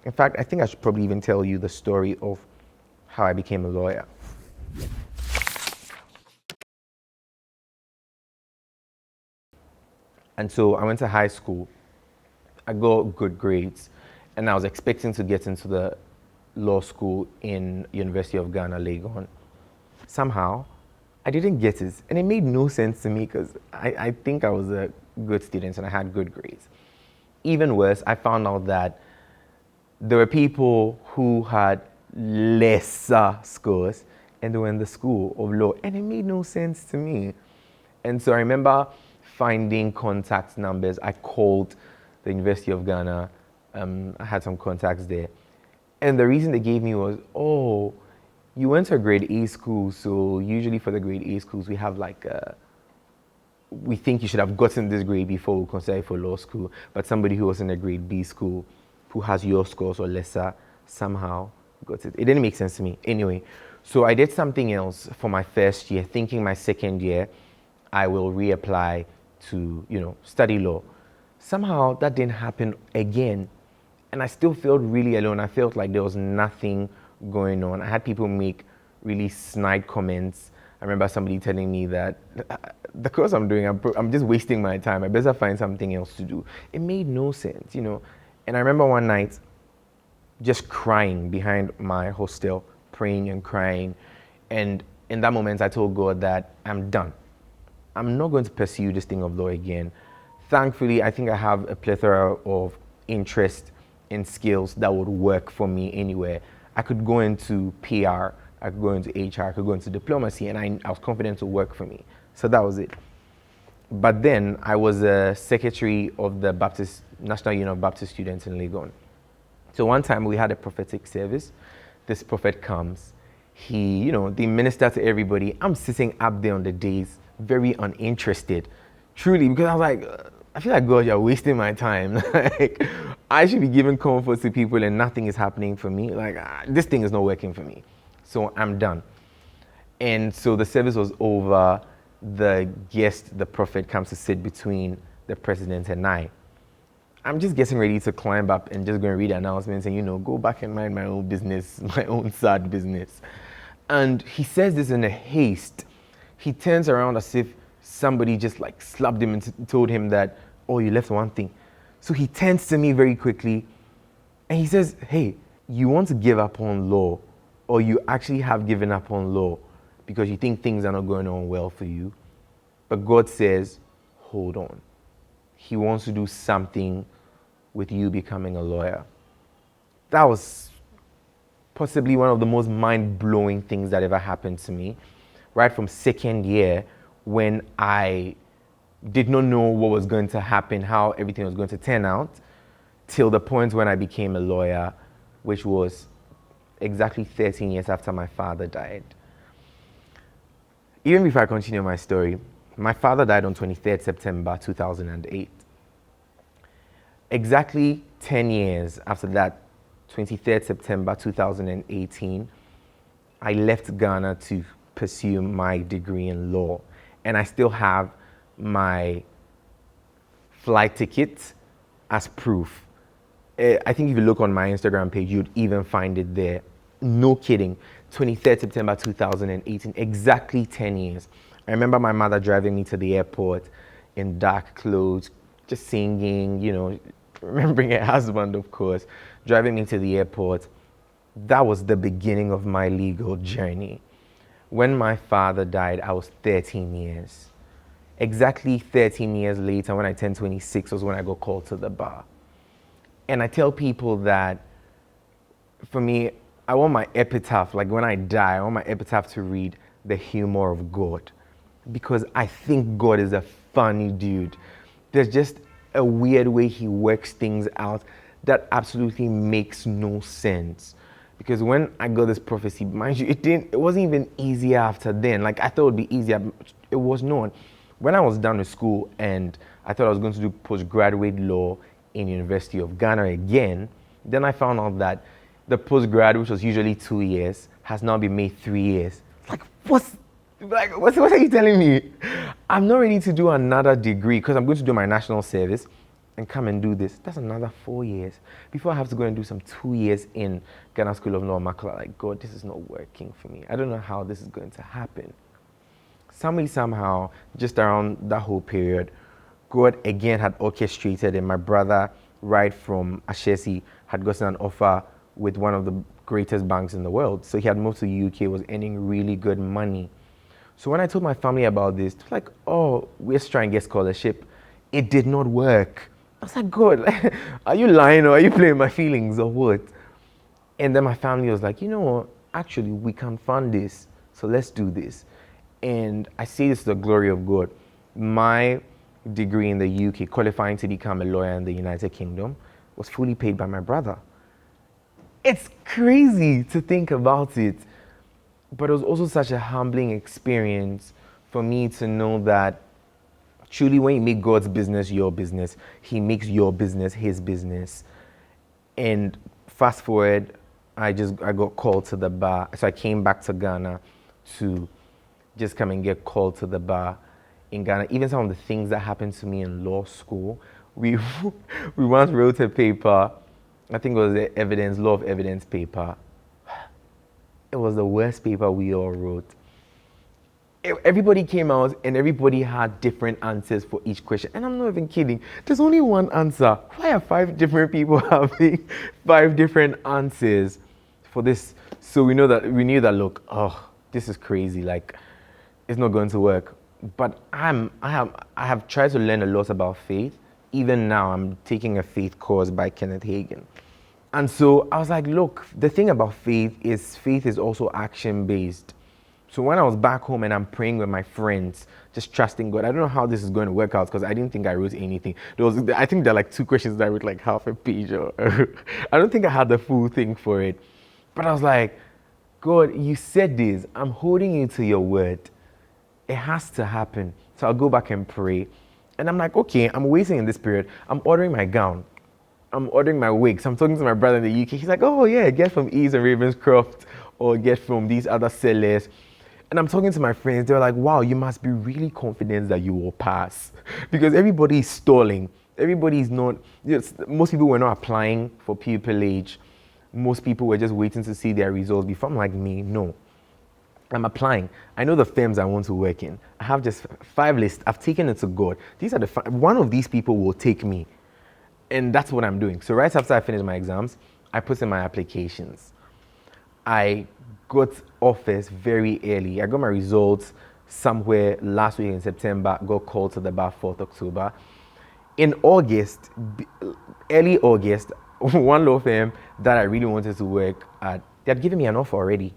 In fact, I think I should probably even tell you the story of how I became a lawyer. And so I went to high school. I got good grades, and I was expecting to get into the law school in University of Ghana, Legon. Somehow, I didn't get it, and it made no sense to me because I think I was a good student and I had good grades. Even worse, I found out that there were people who had lesser scores and they were in the school of law, and it made no sense to me. And so I remember finding contact numbers. I called the University of Ghana. I had some contacts there. And the reason they gave me was, oh, you went to a grade A school, so usually for the grade A schools, we have like we think you should have gotten this grade before we consider you for law school, but somebody who was in a grade B school, who has your scores or lesser, somehow got it. It didn't make sense to me. Anyway, so I did something else for my first year, thinking my second year, I will reapply to, study law. Somehow that didn't happen again. And I still felt really alone. I felt like there was nothing going on. I had people make really snide comments. I remember somebody telling me that the course I'm doing, I'm just wasting my time. I better find something else to do. It made no sense. And I remember one night just crying behind my hostel, praying and crying. And in that moment, I told God that I'm done. I'm not going to pursue this thing of law again. Thankfully, I think I have a plethora of interest in skills that would work for me anywhere. I could go into PR, I could go into HR, I could go into diplomacy, and I was confident to work for me. So that was it. But then I was a secretary of the National Union of Baptist Students in Legon. So one time we had a prophetic service. This prophet comes. They minister to everybody. I'm sitting up there on the days, very uninterested, truly, because I was like, I feel like, God, you're wasting my time. Like, I should be giving comfort to people and nothing is happening for me. Like, this thing is not working for me. So I'm done. And so the service was over. The guest, the prophet, comes to sit between the president and I. I'm just getting ready to climb up and just going to read the announcements and, go back and mind my own business, my own sad business. And he says this in a haste. He turns around as if somebody just like slapped him and told him that, oh, you left one thing. So he turns to me very quickly and he says, hey, you want to give up on law, or you actually have given up on law because you think things are not going on well for you. But God says, hold on. He wants to do something with you becoming a lawyer. That was possibly one of the most mind-blowing things that ever happened to me. Right from second year, when I did not know what was going to happen, how everything was going to turn out, till the point when I became a lawyer, which was exactly 13 years after my father died. Even before I continue my story, my father died on 23rd September 2008. Exactly 10 years after that, 23rd September 2018, I left Ghana to pursue my degree in law. And I still have my flight ticket as proof. I think if you look on my Instagram page, you'd even find it there. No kidding. 23rd September 2018, exactly 10 years. I remember my mother driving me to the airport in dark clothes, just singing, remembering her husband, of course, driving me to the airport. That was the beginning of my legal journey. When my father died, I was 13 years. Exactly 13 years later, when I turned 26, was when I got called to the bar. And I tell people that, for me, I want my epitaph, like when I die, I want my epitaph to read the humor of God. Because I think God is a funny dude. There's just a weird way he works things out that absolutely makes no sense. Because when I got this prophecy, mind you, it wasn't even easier after then. Like, I thought it would be easier. It was not. When I was done with school and I thought I was going to do postgraduate law in University of Ghana again, then I found out that the postgrad, which was usually 2 years, has now been made 3 years. Like, what are you telling me? I'm not ready to do another degree because I'm going to do my national service. and come and do this. That's another 4 years. Before I have to go and do some 2 years in Ghana School of Law, Makala, like, God, this is not working for me. I don't know how this is going to happen. Somehow, just around that whole period, God again had orchestrated, and my brother, right from Ashesi, had gotten an offer with one of the greatest banks in the world. So he had moved to the UK, was earning really good money. So when I told my family about this, they're like, oh, let's try and get scholarship. It did not work. I was like, God, are you lying or are you playing my feelings or what? And then my family was like, you know what, actually, we can fund this, so let's do this. And I say this to the glory of God. My degree in the UK, qualifying to become a lawyer in the United Kingdom, was fully paid by my brother. It's crazy to think about it. But it was also such a humbling experience for me to know that truly when you make God's business your business, he makes your business his business. And fast forward, I got called to the bar. So I came back to Ghana to just come and get called to the bar in Ghana. Even some of the things that happened to me in law school, we once wrote a paper, I think it was the law of evidence paper. It was the worst paper we all wrote. Everybody came out and everybody had different answers for each question. And I'm not even kidding. There's only one answer. Why are 5 different people having 5 different answers for this? So we knew that, look, this is crazy. Like, it's not going to work. But I have tried to learn a lot about faith. Even now, I'm taking a faith course by Kenneth Hagin. And so I was like, look, the thing about faith is also action-based. So when I was back home and I'm praying with my friends, just trusting God, I don't know how this is going to work out because I didn't think I wrote anything. I think there are like 2 questions that I wrote like half a page. I don't think I had the full thing for it. But I was like, God, you said this. I'm holding you to your word. It has to happen. So I'll go back and pray. And I'm like, okay, I'm waiting in this period. I'm ordering my gown. I'm ordering my wigs. I'm talking to my brother in the UK. He's like, oh yeah, get from Ease and Ravenscroft or get from these other sellers. And I'm talking to my friends. They're like, wow, you must be really confident that you will pass. Because everybody is stalling. Everybody is not, most people were not applying for pupillage. Most people were just waiting to see their results. Before I'm like me, no. I'm applying. I know the firms I want to work in. I have just 5 lists. I've taken it to God. These are one of these people will take me. And that's what I'm doing. So right after I finished my exams, I put in my applications. I got offers very early. I got my results somewhere last week in September, got called to the bar 4th October. In August, early August, one law firm that I really wanted to work at, they had given me an offer already.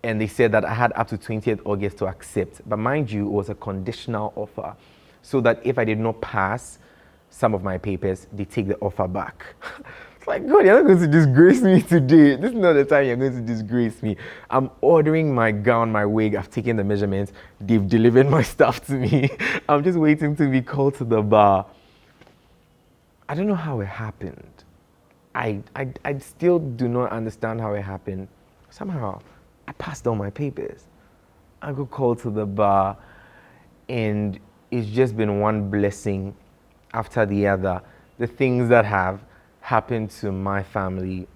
And they said that I had up to 20th August to accept. But mind you, it was a conditional offer. So that if I did not pass some of my papers, they take the offer back. It's like, God, you're not going to disgrace me today. This is not the time you're going to disgrace me. I'm ordering my gown, my wig. I've taken the measurements. They've delivered my stuff to me. I'm just waiting to be called to the bar. I don't know how it happened. I still do not understand how it happened. Somehow, I passed all my papers. I got called to the bar, and it's just been one blessing after the other. The things that have happened to my family,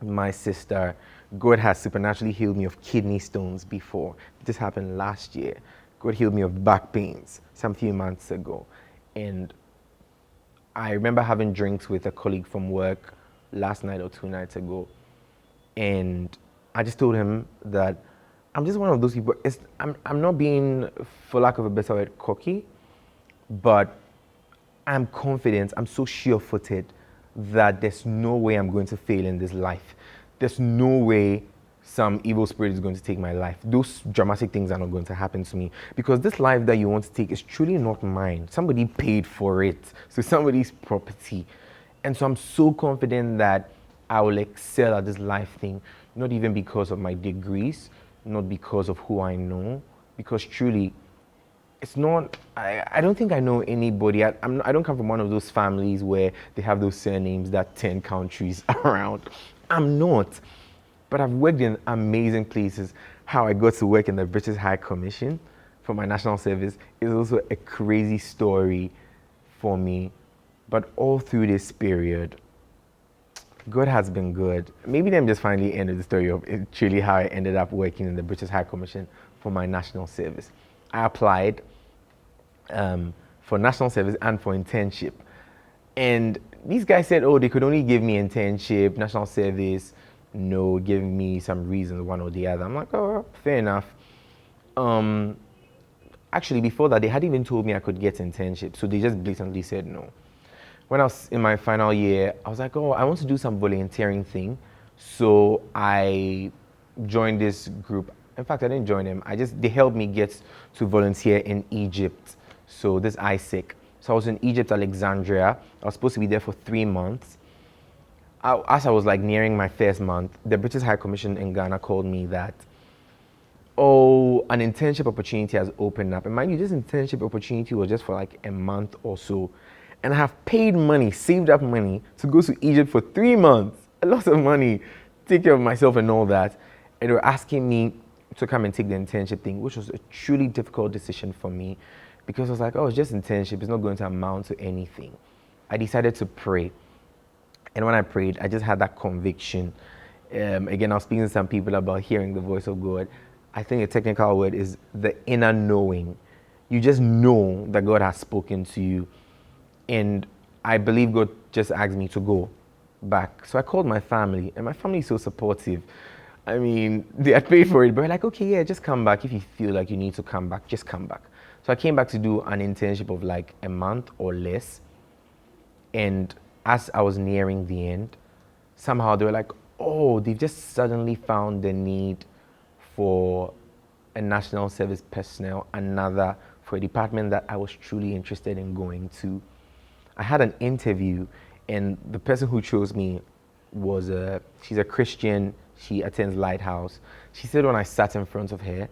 my sister, God has supernaturally healed me of kidney stones before. This happened last year. God healed me of back pains some few months ago. And I remember having drinks with a colleague from work last night or 2 nights ago. And I just told him that I'm just one of those people. I'm not being, for lack of a better word, cocky, but I'm confident, I'm so sure-footed that there's no way I'm going to fail in this life. There's no way some evil spirit is going to take my life. Those dramatic things are not going to happen to me because this life that you want to take is truly not mine. Somebody paid for it. So somebody's property. And so I'm so confident that I will excel at this life thing, not even because of my degrees, not because of who I know, because truly, it's not, I don't think I know anybody. I don't come from one of those families where they have those surnames that 10 countries around. I'm not. But I've worked in amazing places. How I got to work in the British High Commission for my national service is also a crazy story for me. But all through this period, God has been good. Maybe them just finally ended the story of truly how I ended up working in the British High Commission for my national service. I applied for national service and for internship. And these guys said, oh, they could only give me internship, national service, no, giving me some reasons, one or the other. I'm like, oh, fair enough. Actually, before that, they hadn't even told me I could get internship. So they just blatantly said no. When I was in my final year, I was like, oh, I want to do some volunteering thing. So I joined this group. In fact, I didn't join them. They helped me get to volunteer in Egypt. So this ISIC. So I was in Egypt, Alexandria. I was supposed to be there for 3 months. As I was like nearing my first month, the British High Commission in Ghana called me that, oh, an internship opportunity has opened up. And mind you, this internship opportunity was just for like a month or so. And I have paid money, saved up money to go to Egypt for 3 months. A lot of money, take care of myself and all that. And they were asking me to come and take the internship thing, which was a truly difficult decision for me because I was like, oh, it's just internship. It's not going to amount to anything. I decided to pray. And when I prayed, I just had that conviction. Again, I was speaking to some people about hearing the voice of God. I think a technical word is the inner knowing. You just know that God has spoken to you. And I believe God just asked me to go back. So I called my family, and my family is so supportive. I mean, they had paid for it, but they're like, okay, yeah, just come back. If you feel like you need to come back, just come back. So I came back to do an internship of like a month or less. And as I was nearing the end, somehow they were like, oh, they've just suddenly found the need for a national service personnel, another for a department that I was truly interested in going to. I had an interview, and the person who chose me she's a Christian. She attends Lighthouse. She said when I sat in front of her,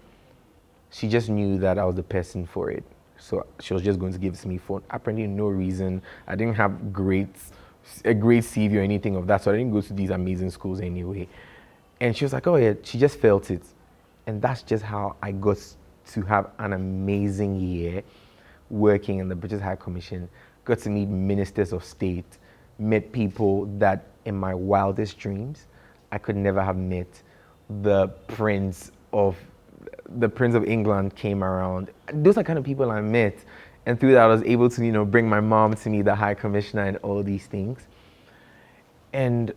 she just knew that I was the person for it. So she was just going to give it to me for apparently no reason. I didn't have a great CV or anything of that, so I didn't go to these amazing schools anyway. And she was like, oh yeah, she just felt it. And that's just how I got to have an amazing year working in the British High Commission. Got to meet ministers of state, met people that in my wildest dreams I could never have met. The Prince of England came around. Those are kind of people I met. And through that I was able to, bring my mom to meet the High Commissioner and all these things. And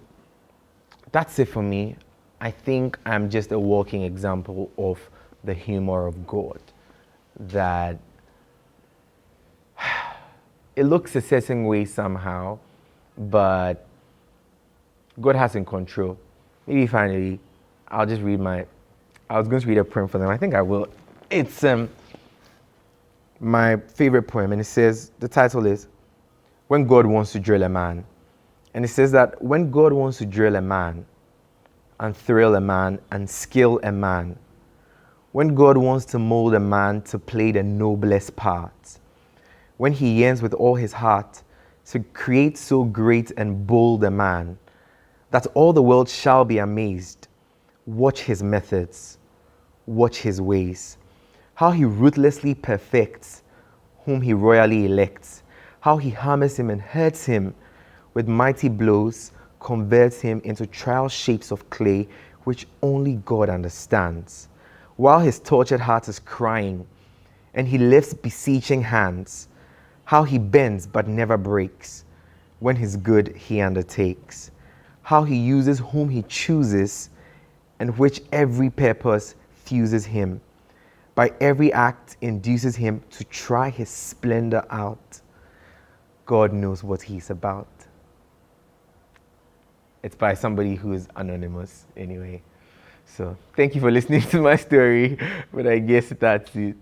that's it for me. I think I'm just a walking example of the humor of God. That it looks a certain way somehow, but God has in control. Maybe finally, I was going to read a poem for them. I think I will. It's my favorite poem, and it says, the title is, When God Wants to Drill a Man. And it says that when God wants to drill a man, and thrill a man, and skill a man, when God wants to mold a man to play the noblest part, when he yearns with all his heart to create so great and bold a man, that all the world shall be amazed, watch his methods, watch his ways, how he ruthlessly perfects whom he royally elects, how he hammers him and hurts him with mighty blows, converts him into trial shapes of clay, which only God understands, while his tortured heart is crying, and he lifts beseeching hands, how he bends but never breaks, when his good he undertakes, how he uses whom he chooses, and which every purpose fuses him, by every act induces him to try his splendor out. God knows what he's about. It's by somebody who is anonymous anyway. So thank you for listening to my story, but I guess that's it.